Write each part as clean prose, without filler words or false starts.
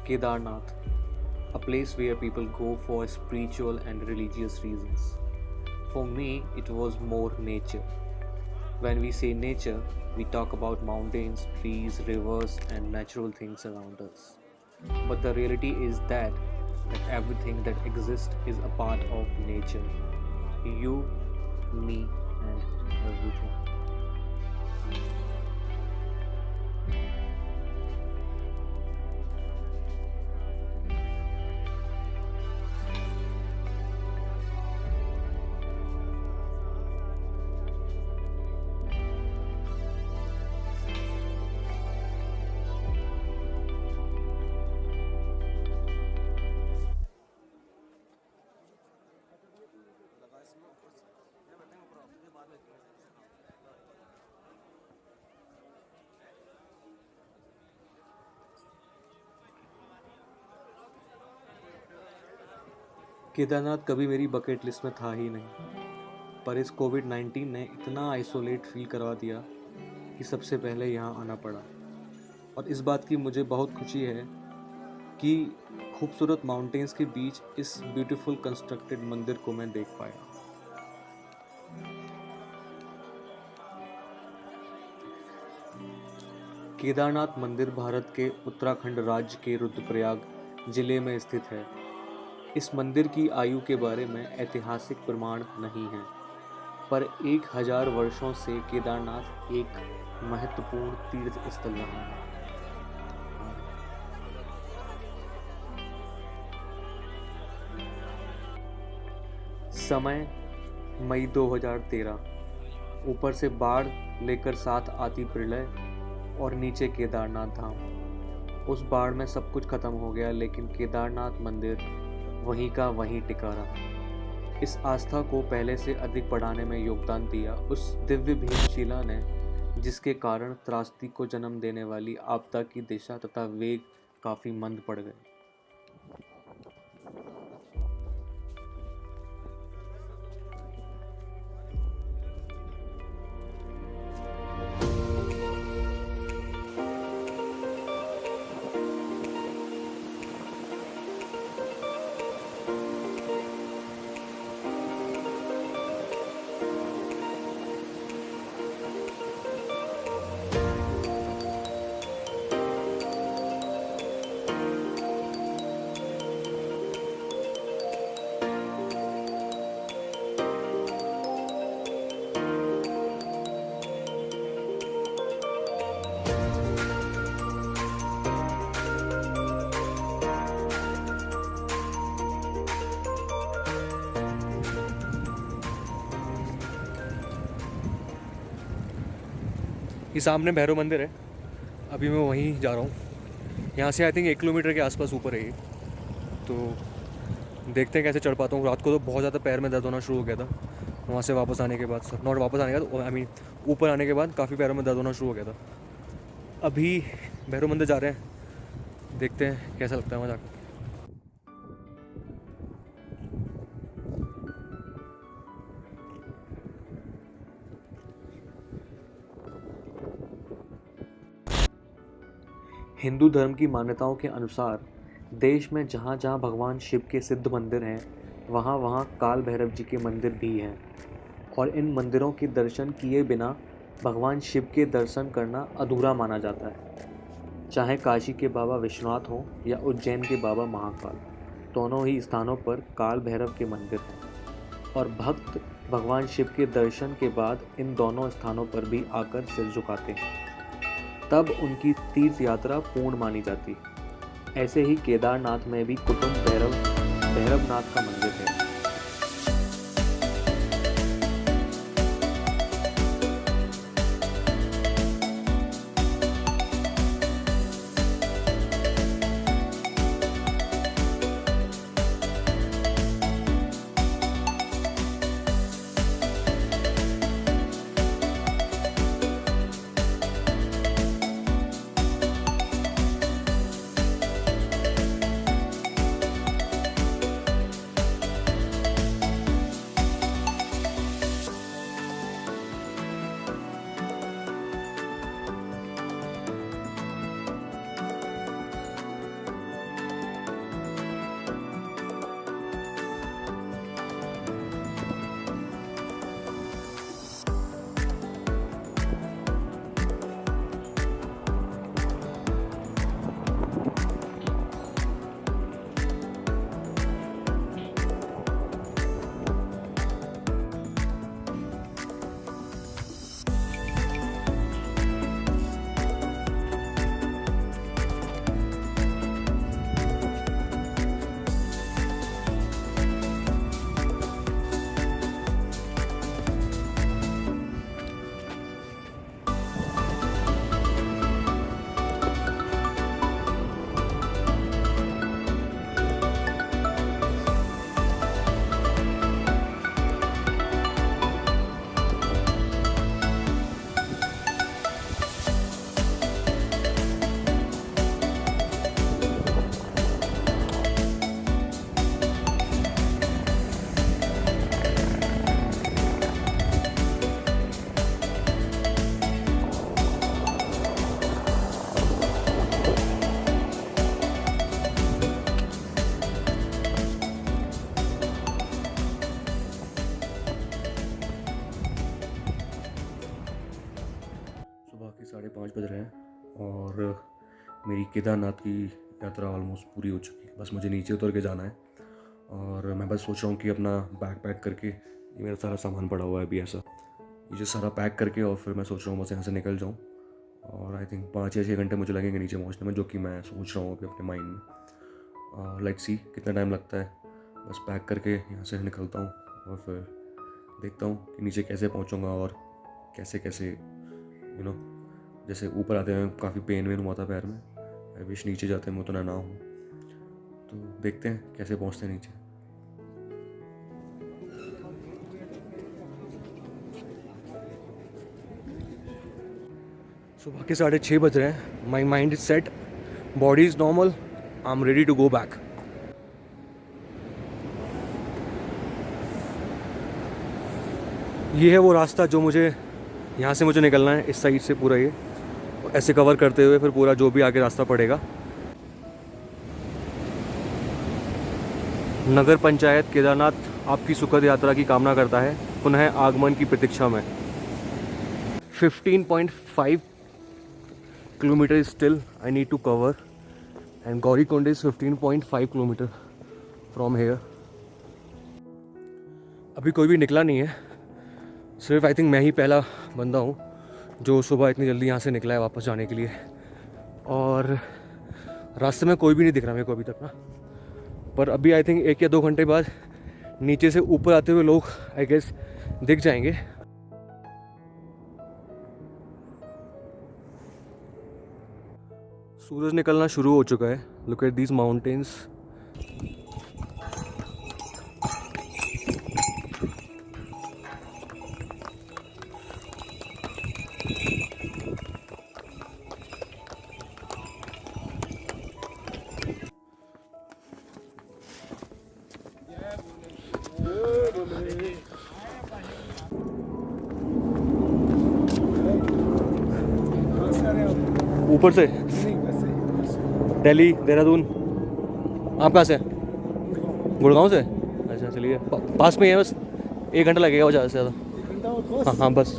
Kedarnath, a place where people go for spiritual and religious reasons. For me, it was more nature. When we say nature, we talk about mountains, trees, rivers, and natural things around us. But the reality is that everything that exists is a part of nature. You, me, and everything. Kedarnath कभी मेरी bucket list में था ही नहीं, पर इस कोविड-19 ने इतना isolate feel करवा दिया कि सबसे पहले यहाँ आना पड़ा। और इस बात की मुझे बहुत खुशी है कि खूबसूरत माउंटेन्स के बीच इस ब्यूटीफुल कंस्ट्रक्टेड मंदिर को मैं देख पाया। केदारनाथ मंदिर भारत के उत्तराखंड राज्य के रुद्रप्रयाग जिले में स्थित है। इस मंदिर की आयु के बारे में ऐतिहासिक प्रमाण नहीं है, पर 1000 वर्षों से केदारनाथ एक महत्वपूर्ण तीर्थ स्थल रहा है। समय मई 2013। ऊपर से बाढ़ लेकर साथ आती प्रलय और नीचे केदारनाथ धाम। उस बाढ़ में सब कुछ खत्म हो गया, लेकिन केदारनाथ मंदिर वहीं का वहीं टिका रहा। इस आस्था को पहले से अधिक बढ़ाने में योगदान दिया उस दिव्य भीमशिला ने, जिसके कारण त्रासदी को जन्म देने वाली आपदा की दिशा तथा वेग काफी मंद पड़ गए। ये सामने भैरव मंदिर है, अभी मैं वहीं जा रहा हूँ। यहाँ से आई थिंक 1 किलोमीटर के आसपास ऊपर है ये, तो देखते हैं कैसे चढ़ पाता हूँ। रात को तो बहुत ज़्यादा पैर में दर्द होना शुरू हो गया था, वहाँ से वापस आने के बाद, नॉट वापस आने के बाद, आई मीन ऊपर आने के बाद काफ़ी पैरों में दर्द होना शुरू हो गया था। अभी भैरव मंदिर जा रहे हैं, देखते हैं कैसा लगता है वहाँ जाकर। हिंदू धर्म की मान्यताओं के अनुसार देश में जहाँ जहाँ भगवान शिव के सिद्ध मंदिर हैं, वहाँ वहाँ काल भैरव जी के मंदिर भी हैं, और इन मंदिरों के दर्शन किए बिना भगवान शिव के दर्शन करना अधूरा माना जाता है। चाहे काशी के बाबा विश्वनाथ हों या उज्जैन के बाबा महाकाल, दोनों ही स्थानों पर काल भैरव के मंदिर हैं, और भक्त भगवान शिव के दर्शन के बाद इन दोनों स्थानों पर भी आकर सिर झुकाते हैं। तब उनकी तीर्थ यात्रा पूर्ण मानी जाती। ऐसे ही केदारनाथ में भी कुटुंब भैरवनाथ का मंदिर है। सुबह के 5:30 बज रहे हैं और मेरी केदारनाथ की यात्रा ऑलमोस्ट पूरी हो चुकी है। बस मुझे नीचे उतर के जाना है और मैं बस सोच रहा हूँ कि अपना बैग पैक करके, ये मेरा सारा सामान पड़ा हुआ है अभी ऐसा, ये जो सारा पैक करके और फिर मैं सोच रहा हूँ बस यहाँ से निकल जाऊँ। और आई थिंक 5 या 6 घंटे मुझे लगेंगे नीचे पहुँचने में, जो कि मैं सोच रहा हूँ अभी अपने माइंड में। लेट्स सी कितना टाइम लगता है। बस पैक करके यहाँ से निकलता हूँ और फिर देखता हूँ कि नीचे कैसे पहुँचूँगा और कैसे कैसे जैसे ऊपर आते हैं काफ़ी पेन वेन हुआ था पैर में। आई विश नीचे जाते हैं मैं उतना ना हो। तो देखते हैं कैसे पहुँचते हैं नीचे। सुबह के 6:30 बज रहे हैं। My mind is set, body is normal, I am ready to go back. ये है वो रास्ता जो मुझे यहाँ से मुझे निकलना है, इस साइड से पूरा ये ऐसे कवर करते हुए फिर पूरा जो भी आगे रास्ता पड़ेगा। नगर पंचायत केदारनाथ आपकी सुखद यात्रा की कामना करता है, पुनः आगमन की प्रतीक्षा में। 15.5 kilometre still I need to cover and Gaurikund is 15.5 kilometre from here. अभी कोई भी निकला नहीं है, सिर्फ आई थिंक मैं ही पहला बंदा हूँ जो सुबह इतनी जल्दी यहाँ से निकला है वापस जाने के लिए। और रास्ते में कोई भी नहीं दिख रहा मेरे को अभी तक ना, पर अभी आई थिंक 1 या 2 घंटे बाद नीचे से ऊपर आते हुए लोग आई गेस दिख जाएंगे। सूरज निकलना शुरू हो चुका है। Look at these mountains. ऊपर से दिल्ली, देहरादून। आप कहाँ से? गुड़गांव से। अच्छा चलिए, पास में ही है, बस 1 घंटा लगेगा वो ज़्यादा से ज़्यादा। हाँ बस।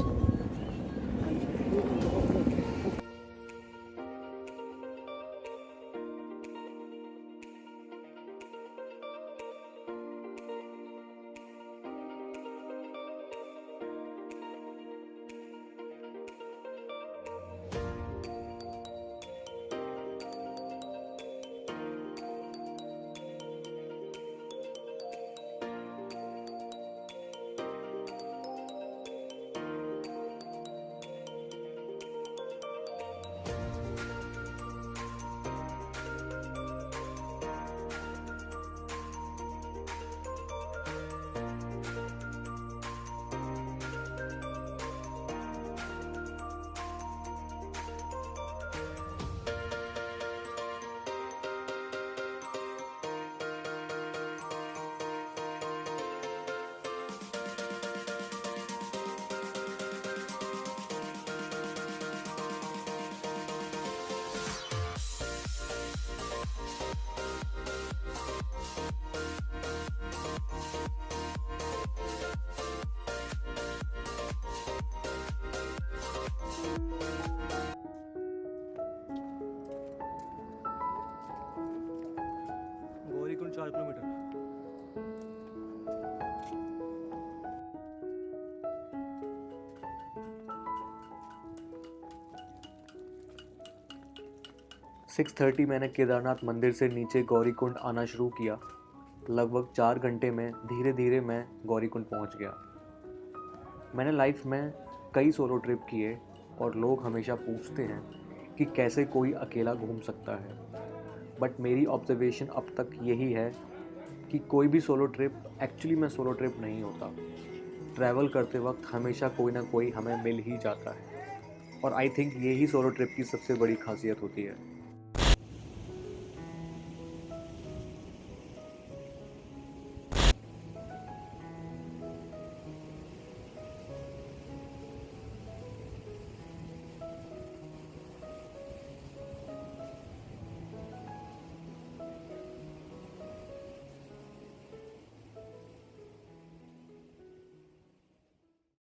5 किलोमीटर। 6:30 मैंने केदारनाथ मंदिर से नीचे गौरीकुंड आना शुरू किया। लगभग 4 घंटे में धीरे धीरे मैं गौरीकुंड पहुंच गया। मैंने लाइफ में कई सोलो ट्रिप किए और लोग हमेशा पूछते हैं कि कैसे कोई अकेला घूम सकता है, बट मेरी ऑब्जर्वेशन अब तक यही है कि कोई भी सोलो ट्रिप एक्चुअली में सोलो ट्रिप नहीं होता। ट्रैवल करते वक्त हमेशा कोई ना कोई हमें मिल ही जाता है और आई थिंक यही सोलो ट्रिप की सबसे बड़ी खासियत होती है।